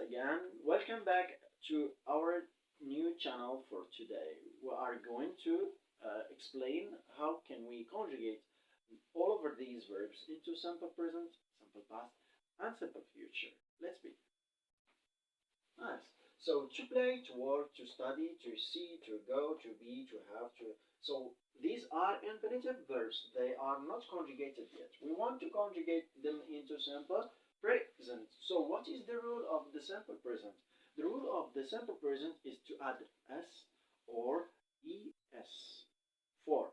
again. Welcome back to our new channel for today. We are going to explain how can we conjugate all over these verbs into simple present, simple past, and simple future. Let's begin. Nice. So to play, to work, to study, to see, to go, to be, to have, to. So these are infinitive verbs. They are not conjugated yet. We want to conjugate them into simple present. So what is the rule of the simple present? The rule of the simple present is to add s or es for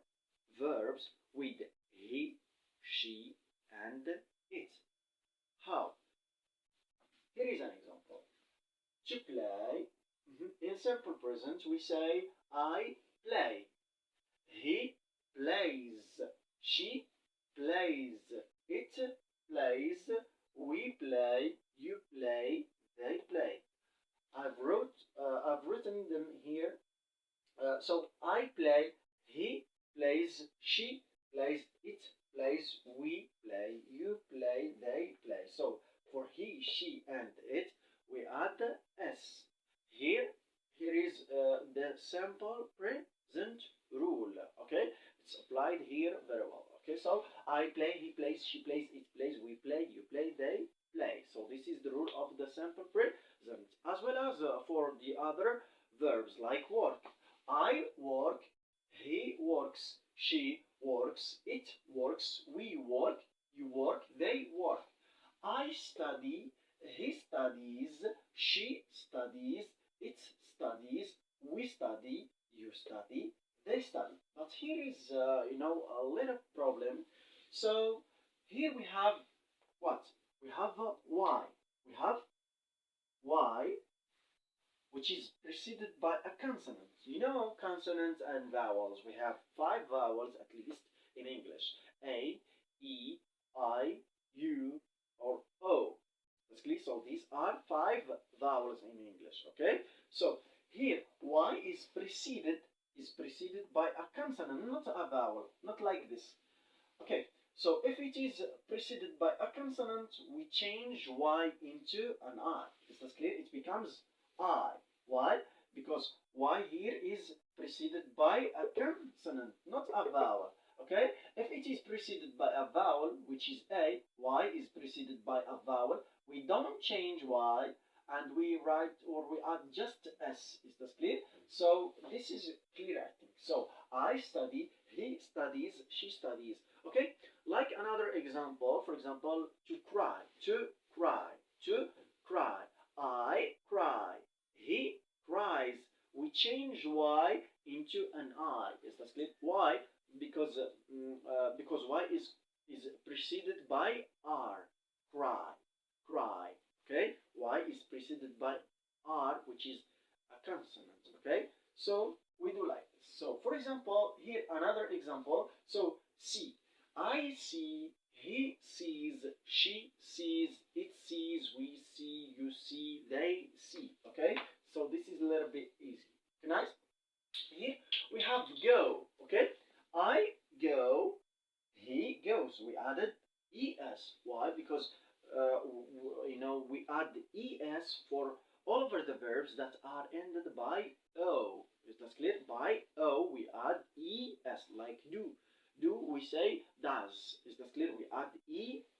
verbs with he, she, and it. How? Here is an example. To play, in simple present, we say I play. He plays. She plays. It plays. We play. You play. They play. I've written them here. So I play. He plays. She plays. It plays. We play. You play. They play. So for he, she, and it, we add the s. Here is the simple present rule. Okay, it's applied here very well. Okay, so I play, he plays, she plays, it plays, we play, you play, they play. So this is the rule of the simple present, as well as for the other verbs like work. I work, he works, she works, it works, we work, you work, they work. I study, he studies, she studies, it studies, we study, you study, they study. But here is, a little problem. So here we have what? We have y. We have y, which is preceded by a consonant. You know, consonants and vowels. We have five vowels at least in English: a, e, I, u, or o. Basically, so these are five vowels in English. Okay, so here y is preceded by a consonant, not a vowel, not like this. Okay, so if it is preceded by a consonant, we change y into an I. Is that clear? It becomes I. Why? Because y here is preceded by a consonant, not a vowel. Okay? If it is preceded by a vowel, which is a, y is preceded by a vowel, we don't change y and we write or we add just s. Is that clear? So this is clear, I think. So I study, he studies, she studies. Okay? Like another example, for example, to cry, to cry, to cry. I cry, he cries. We change y into an I. Is that clear? Why? Because y is preceded by r. Cry, cry. Okay? Y is preceded by r, which is a consonant. Okay? So we do like this. So for example, here another example. So see. I see, he sees, she sees, it sees, we see, you see, they see. Okay? So this is a little bit easy. Okay, nice? Here we have go. Okay? I go, he goes. We added es. Why? Because we add es for all over the verbs that are ended by o. Is that clear? By o we add es, like do. Do we say does? Is that clear? We add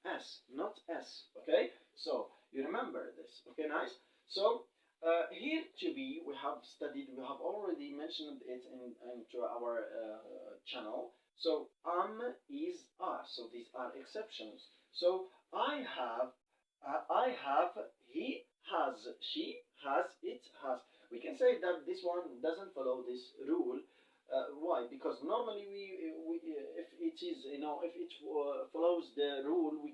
es, not s. Okay? So you remember this. Okay, nice. So here to be, we have studied, we have already mentioned it into our channel. So is, are. So these are exceptions. So I have, he has, she has, it has. We can say that this one doesn't follow this rule. Why? Because normally we if it is if it follows the rule, we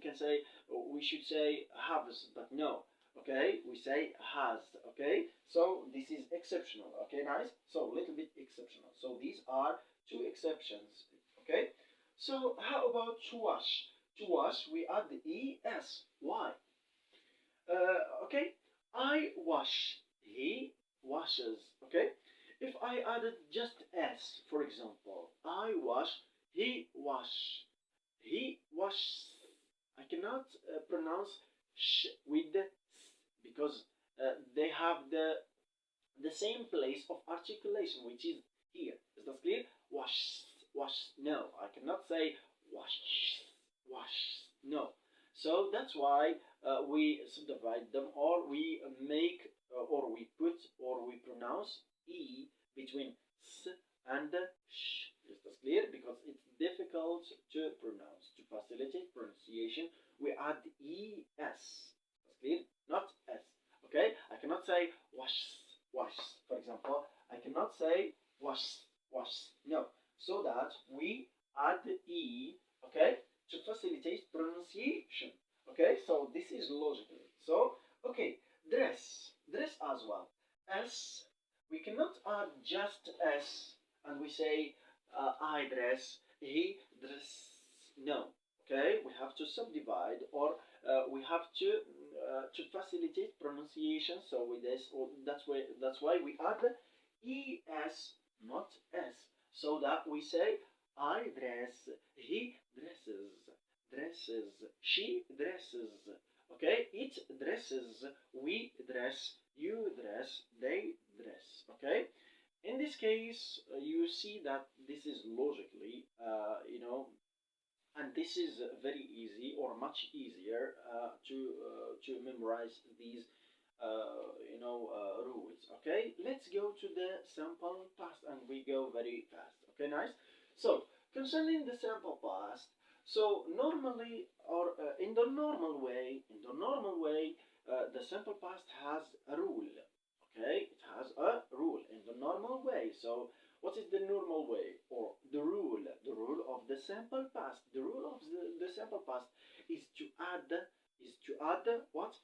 should say has, but no. Okay, we say has. Okay, so this is exceptional. Okay, nice. So little bit exceptional. So these are two exceptions. Okay, so how about to wash? To wash, we add the es. Why? Okay, I wash. He washes. Okay, if I added just s, for example, I wash, he wash, he washes. I cannot pronounce sh with the s because they have the same place of articulation, which is here. Is that clear? Wash, wash. No, I cannot say wash, wash. No. So that's why we subdivide them, or we make, or we put, or we pronounce e between s and sh. Is that clear? Because it's difficult to pronounce. To facilitate pronunciation, we add es. That's clear? Not s. Okay? I cannot say wash, wash. For example, I cannot say wash, wash. No. So that we add e, okay, to facilitate pronunciation. Okay, so this is logical. So, okay, dress, dress as well. S, we cannot add just s and we say I dress, he dress. No, okay, we have to subdivide, or we have to facilitate pronunciation. So with this, or that's why we add es, not s, so that we say I dress, he dresses, dresses, she dresses. Okay, it dresses, we dress, you dress, they dress. Okay, in this case, you see that this is logically, and this is very easy, or much easier to memorize these rules. Okay, let's go to the simple past, and we go very fast. Okay, nice. So concerning the simple past, so normally, or in the normal way, the simple past has a rule. Okay, it has a rule in the normal way. So what is the normal way, or the rule? The rule of the simple past. The rule of the simple past is to add what?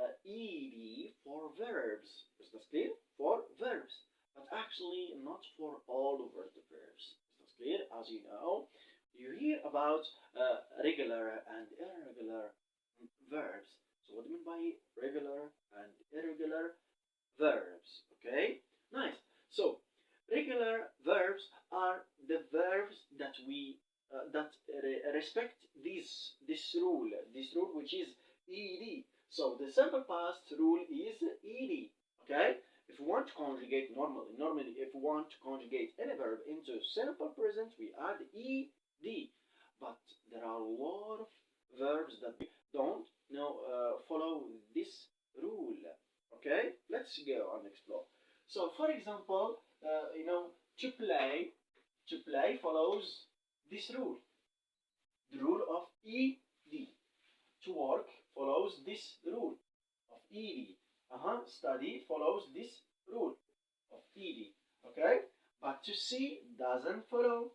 Ed for verbs. Is that clear? For verbs, but actually not for all over the verbs. Is that clear? As you know, you hear about regular and irregular verbs. So what do you mean by regular and irregular verbs? Okay, nice. So regular verbs are the verbs that we respect this rule which is ed. So the simple past rule is ed. Okay, if we want to conjugate normally if we want to conjugate any verb into simple present, we add ed. But there are a lot of verbs that don't follow this rule. Okay, let's go and explore. So, for example, to play follows this rule, the rule of ed. To work follows this rule of ed. Study follows this rule of ed. Okay, but to see doesn't follow.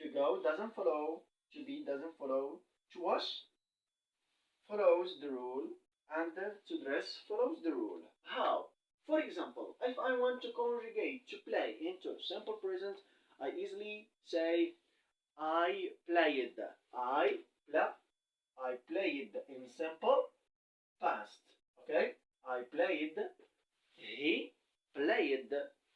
To go doesn't follow. To be doesn't follow. To wash follows the rule, and to dress follows the rule. How? For example, if I want to conjugate to play into simple present, I easily say I played. I played in simple past. Okay? I played. He played.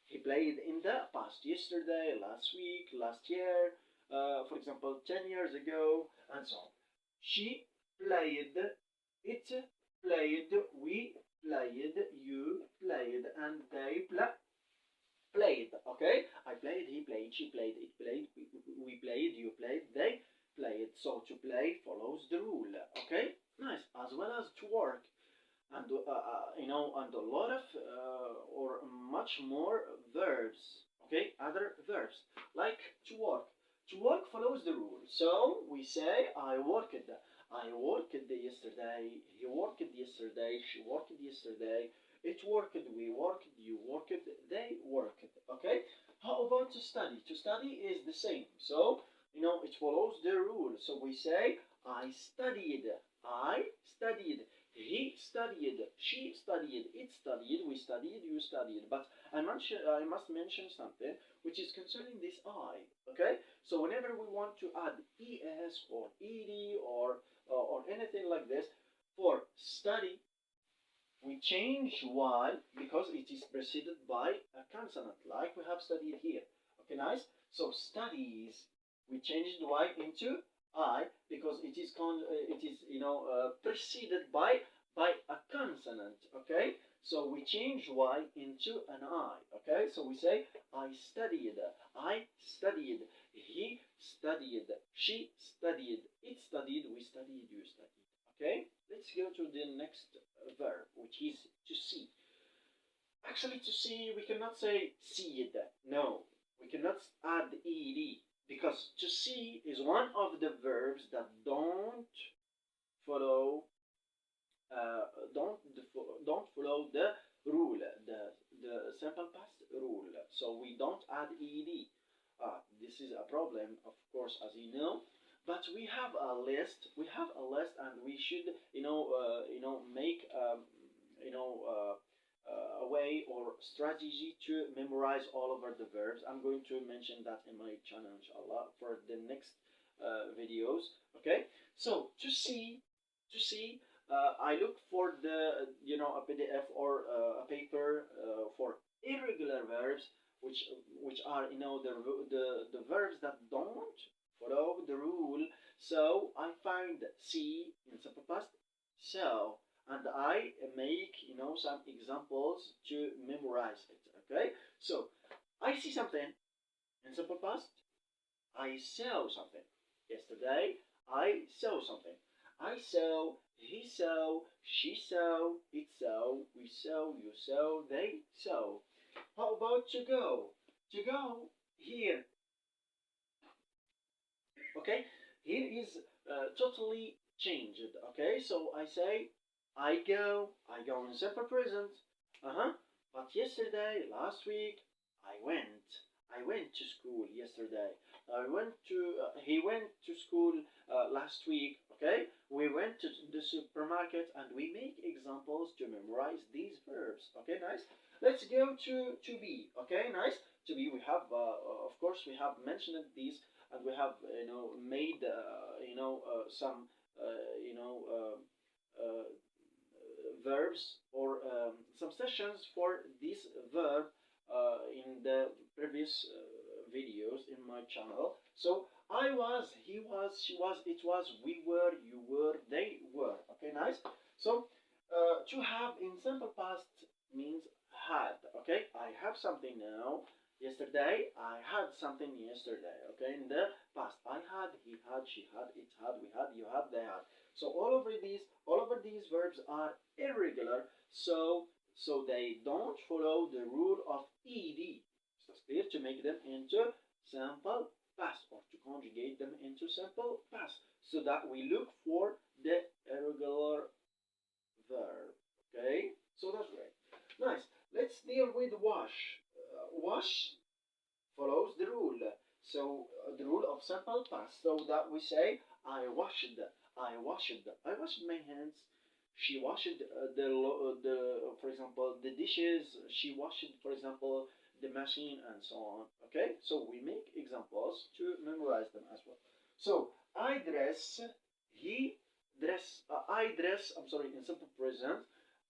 He played in the past. Yesterday, last week, last year, for example, 10 years ago, and so on. She played. It played. We played. You played. And they played. Okay? I played. He played. She played. It played. We played. You played. They played. So to play follows the rule. Okay? Nice. As well as to work. And a lot of or much more verbs. Okay, other verbs like to work. To work follows the rule. So we say I worked. I worked yesterday. He worked yesterday. She worked yesterday. It worked. We worked. You worked. They worked. Okay. How about to study? To study is the same. So it follows the rule. So we say I studied. I studied. He studied, she studied, it studied, we studied, you studied. But I must mention something which is concerning this I. Okay? So whenever we want to add es or ed or anything like this for study, we change y because it is preceded by a consonant, like we have studied here. Okay, nice. So studies, we changed y into I because it is preceded by by a consonant. Okay, so we change Y into an I. Okay, so we say I studied, he studied, she studied, it studied, we studied, you studied. Okay, let's go to the next verb, which is to see. Actually, to see, we cannot say seed. No, we cannot add ed, because to see is one of the verbs that follow uh, don't don't follow the rule, the simple past rule. So we don't add ed. This is a problem, of course, as you know. But we have a list. We have a list, and we should, make a way or strategy to memorize all over the verbs. I'm going to mention that in my channel, inshallah, for the next videos. Okay. So to see, I look for the a PDF or a paper for irregular verbs, which are the verbs that don't follow the rule. So I find see in simple past. So and I make some examples to memorize it. Okay, so I see something in simple past. I saw something. Yesterday, I saw something. I saw, he saw, she saw, it saw, we saw, you saw, they saw. How about to go? To go here. Okay, here is totally changed. Okay, so I say, I go in simple present. Uh huh. But yesterday, last week, I went. I went to school yesterday. He went to school last week. Okay, we went to the supermarket and we make examples to memorize these verbs. Okay, nice. Let's go to be. Okay, nice. To be, we have, of course, we have mentioned these, and we have made some uh, verbs or some sessions for this verb in the previous videos in my channel. So I was, he was, she was, it was, we were, you were, they were. Okay, nice. So to have in simple past means had. Okay, I have something now. Yesterday, I had something yesterday. Okay, in the past, I had, he had, she had, it had, we had, you had, they had. So all over these verbs are irregular. So they don't follow the rule of ed. So it's clear to make them into simple past or to conjugate them into simple past, so that we look for the irregular verb. Okay, so that's great. Nice. Let's deal with wash. Wash follows the rule. So the rule of simple past. So that we say I washed my hands. She washed for example, the dishes. She washed, for example, the machine, and so on. Okay, so we make examples to memorize them as well. So I dress, he dress, I dress. I'm sorry, in simple present.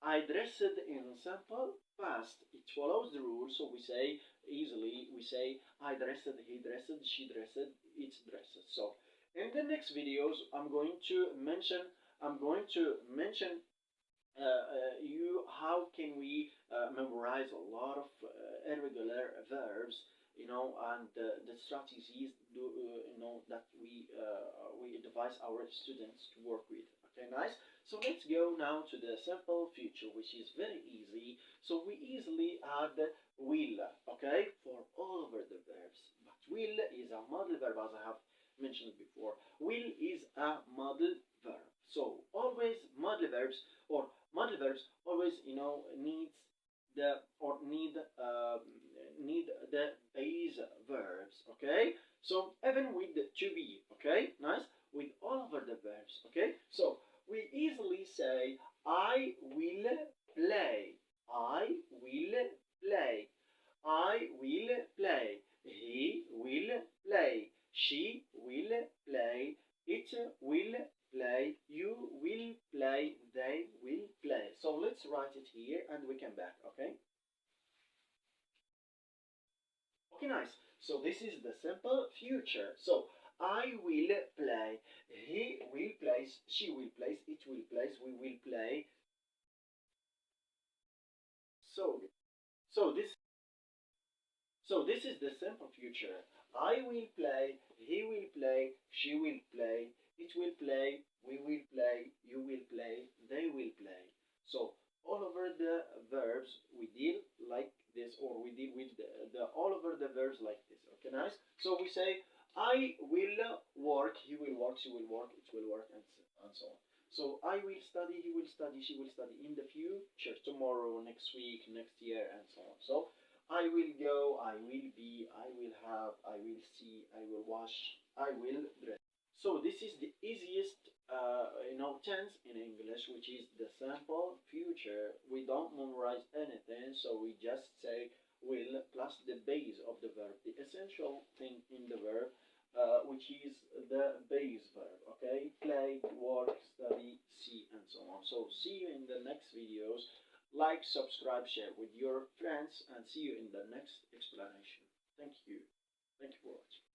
I dressed in simple past. It follows the rule, so we say easily. We say I dressed, he dressed, she dressed, it dressed. So in the next videos, I'm going to mention you how can we memorize a lot of irregular verbs, and the strategies that we advise our students to work with. Okay, nice. So let's go now to the simple future, which is very easy. So we easily add will. Okay, for all over the verbs. But will is a model verb, as I have mentioned before. Will is a model verb. So always model verbs, or model verbs always needs the or need the base verbs. Okay, so even with the to be. Okay, nice, with all over the verbs. Okay, so we easily say I will play, I will play, I will play, he will play, she will play, it will play, you will play, they will play. So let's write it here and we come back, okay? Okay, nice. So this is the simple future. So I will play, he will play, she will play, it will play, we will play, So, so this So this is the simple future. I will play, he will play, she will play, it will play, we will play, you will play, they will play. So all over the verbs we deal like this, or we deal with the all over the verbs like this. Okay, nice. So we say I will work, he will work, she will work, it will work, and so on. So I will study, he will study, she will study in the future, tomorrow, next week, next year, and so on. So I will go, I will be, I will have, I will see, I will wash, I will dress. So this is the easiest, tense in English, which is the simple future. We don't memorize anything, so we just say will plus the base of the verb, the essential thing in the verb, which is the base verb. Okay, play, work, study, see, and so on. So see you in the next videos. Like, subscribe, share with your friends, and see you in the next explanation. Thank you. Thank you for watching.